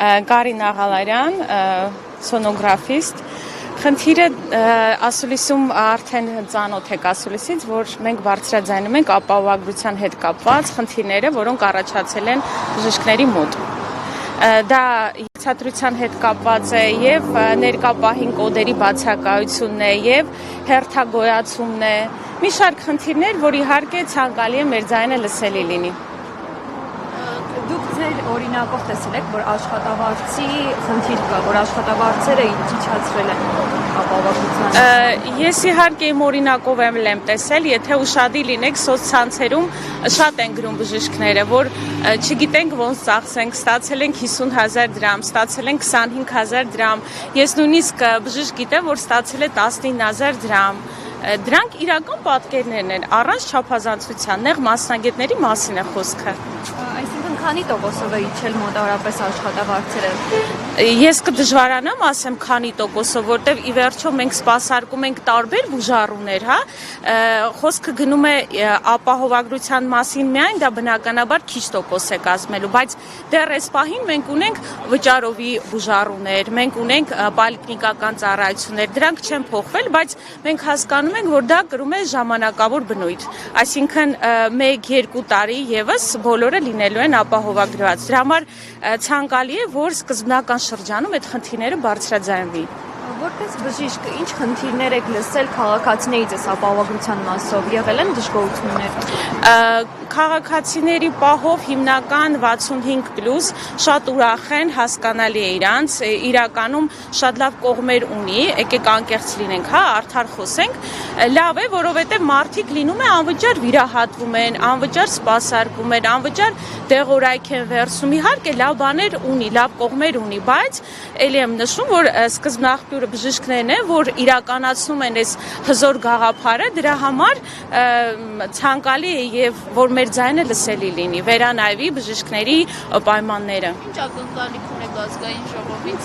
Կարին Աղալարյան, սոնոգրաֆիստ։ Խնդիրը ասուլիսում արդեն ծանոթ եք ասուլիսից, որ մենք բարձրաձայնում ենք ապահովագրության հետ կապված խնդիրները, որոնք առաջացել են բժիշկների մոտ։ Դա հիացադրության հետ կապված է եւ ներկա պահին կոդերի բացակայությունն է եւ հերթագոյացումն է։ Մի շարք խնդիրներ, որ իհարկե ցանկալի է մեր ձայնը լսելի լինի։ Դուք ձեր օրինակով տեսել եք, որ աշխատավարձի խնդիր կա, որ աշխատավարձերը իջացրել են ապահովագրության։ Ես իհարկե իմ օրինակով եմ տեսել, եթե ուշադիր լինեք սոցցանցերում շատ են գրում բժիշկները, որ չգիտենք ոնց ծախսենք, ստացել ենք 50,000 դրամ, ստացել ենք 25,000 դրամ։ Ես նույնիսկ բժիշկ գիտեմ, որ ստացել է 19,000 դրամ։ Դրանք իրական պատկերներն են, առանց չափազանցության, նեղ մասնագետների մասին է խոսքը։ Այսինքն քանի տոկոսով է իջել մոտավորապես աշխատավարձերը։ Ես կդժվարանամ ասեմ քանի տոկոսով, որտեվ ի վերջո մենք սպասարկում ենք տարբեր բուժառուներ, հա, խոսքը գնում է ապահովագրության մասին միայն, դա բնականաբար քիչ տոկոս է կազմելու, բայց դեռ այս պահին մենք ունենք վճարովի բուժառուներ, մենք ունենք պոլիկլինիկական ծառայություններ, դրանք չեն փոխվել, բայց մենք հասկանում ենք, որ դա կրում է ժամանակավոր բնույթ, այսինքն 1-2 տարի եւս բոլորը լինելու են ապահովագրված։ Դրա համար ցանկալի է, որ սկզբնական շրջանում այդ խնդիրները բարձրաձայնվի։ Որպես բժիշկ, ինչ խնդիրներ եք լսել քաղաքացիներից ապահովագրության մասով, եղել են դժգոհություններ։ Քաղաքացիների պահով հիմնական 65+ շատ ուրախ են, հասկանալի է իրանց, իրականում շատ լավ կողմեր ունի, եկեք անկեղծ լինենք, հա, արդար խոսենք, լավ է, որովհետև մարդիկ լինում է անվճար վիրահատվում են, անվճար սպասարկում են, անվճար դեղորայք են վերցնում, իհարկե լավ բաներ ունի, լավ կողմեր ունի, բայց էլի եմ նշում, որ սկզբնաղբյուրը բժիշկներն են, որ իրականացնում են այս հզոր գաղափարը, դրա համար ցանկալի է եւ որ մեր ձայնը լսելի լինի, վերանայվի բժիշկների պայմանները։ Ինչ ակնկալիք ունեք ազգային ժողովից։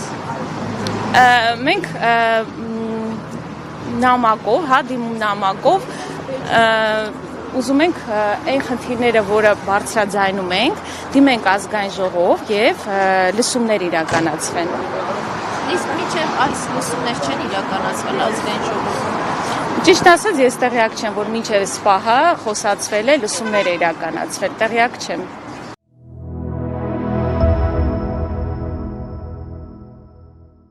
Մենք նամակով, հա, դիմում նամակով ուզում ենք այն խնդիրները, որը բարձրաձայնում ենք, դիմենք ազգային ժողով եւ լսումներ իրականացվեն։ Իսկ մինչև այս լսումներ չեն իրականացվել ազգային ժողովում։ Ճիշտ ասած, ես տեղյակ չեմ, որ մինչև այս պահը խոսացվել է լսումներ իրականացվել, տեղյակ չեմ։